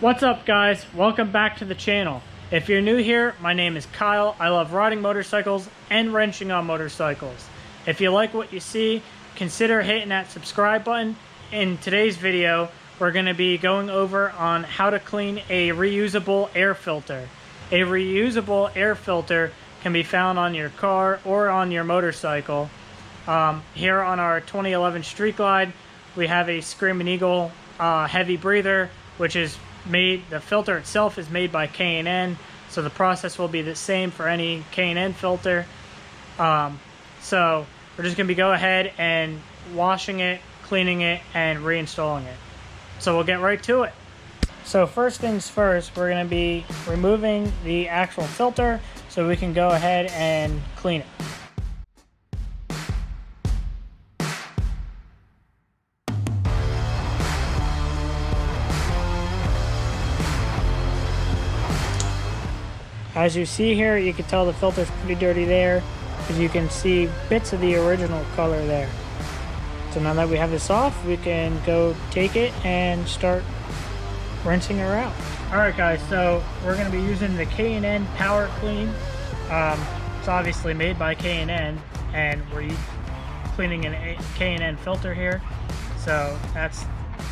What's up guys, welcome back to the channel. If you're new here, my name is Kyle. I love riding motorcycles and wrenching on motorcycles. If you like what you see, consider hitting that subscribe button. In today's video, we're going to be going over on how to clean a reusable air filter. A reusable air filter can be found on your car or on your motorcycle. Here on our 2011 Street Glide, we have a Screamin Eagle heavy breather, which is the filter itself is made by K&N, so the process will be the same for any K&N filter. So we're just going to be go ahead and washing it, cleaning it, and reinstalling it. So we'll get right to it. So first things first, we're going to be removing the actual filter so we can go ahead and clean it. As you see here, you can tell the filter's pretty dirty there because you can see bits of the original color there. So now that we have this off, we can go take it and start rinsing her out. Alright guys, so we're going to be using the K&N Power Clean. It's obviously made by K&N, and we're cleaning a K&N filter here. So that's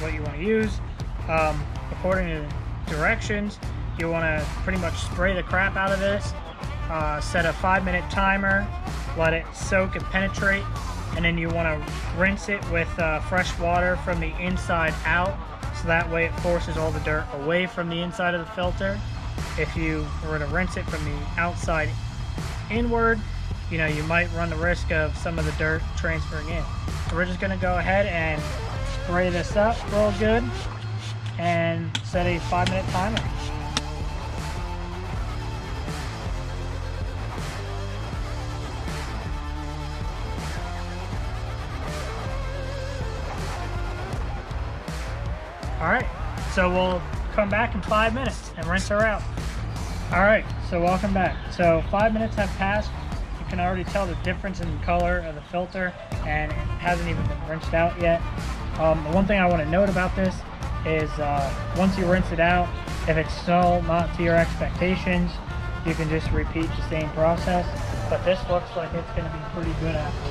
what you want to use. According to the directions, you want to pretty much spray the crap out of this, set a 5-minute timer, let it soak and penetrate, and then you want to rinse it with fresh water from the inside out, so that way it forces all the dirt away from the inside of the filter. If you were to rinse it from the outside inward, you know, you might run the risk of some of the dirt transferring in. So we're just going to go ahead and spray this up real good and set a 5-minute timer. Alright, so we'll come back in 5 minutes and rinse her out. Alright, so welcome back. So 5 minutes have passed. You can already tell the difference in the color of the filter, and it hasn't even been rinsed out yet. The one thing I want to note about this is once you rinse it out, if it's still not to your expectations, you can just repeat the same process. But this looks like it's going to be pretty good after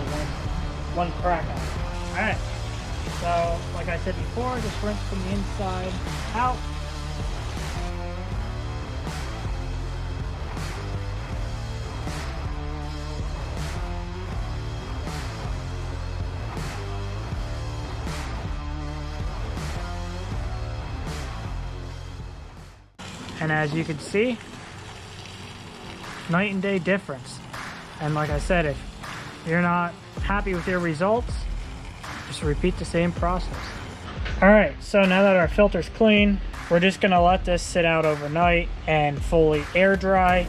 one crack at it. Alright. So, like I said before, just rinse from the inside out. And as you can see, night and day difference. And like I said, if you're not happy with your results, just repeat the same process. Alright, so now that our filter's clean, we're just going to let this sit out overnight and fully air dry.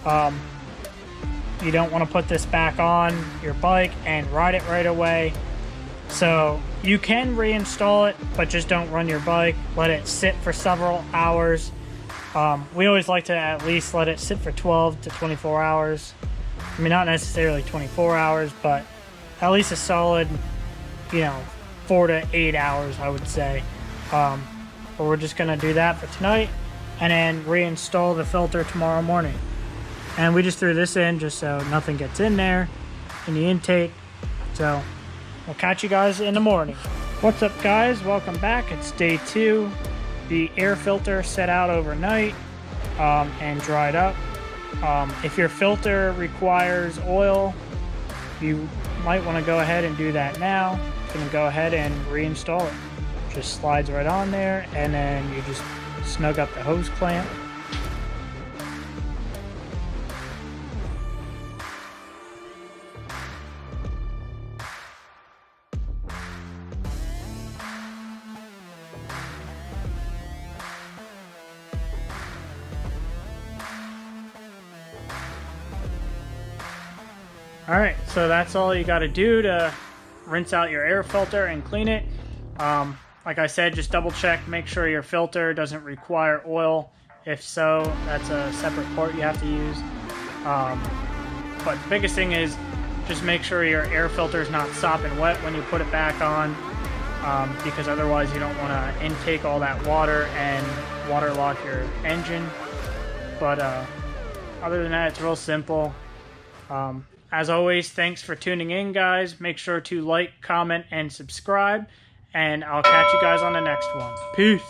You don't want to put this back on your bike and ride it right away. So you can reinstall it, but just don't run your bike. Let it sit for several hours. We always like to at least let it sit for 12 to 24 hours. I mean, not necessarily 24 hours, but at least a solid, 4 to 8 hours, I would say. But we're just going to do that for tonight and then reinstall the filter tomorrow morning. And we just threw this in just so nothing gets in there in the intake. So we'll catch you guys in the morning. What's up guys, welcome back. It's day 2. The air filter set out overnight and dried up. If your filter requires oil, you might want to go ahead and do that now. I'm going to go ahead and reinstall it. Just slides right on there, and then you just snug up the hose clamp. Alright, so that's all you got to do to rinse out your air filter and clean it. Like I said, just double check, make sure your filter doesn't require oil. If so, that's a separate part you have to use. But the biggest thing is just make sure your air filter is not sopping wet when you put it back on. because otherwise you don't want to intake all that water and waterlock your engine. But other than that, it's real simple. As always, thanks for tuning in, guys. Make sure to like, comment, and subscribe, and I'll catch you guys on the next one. Peace!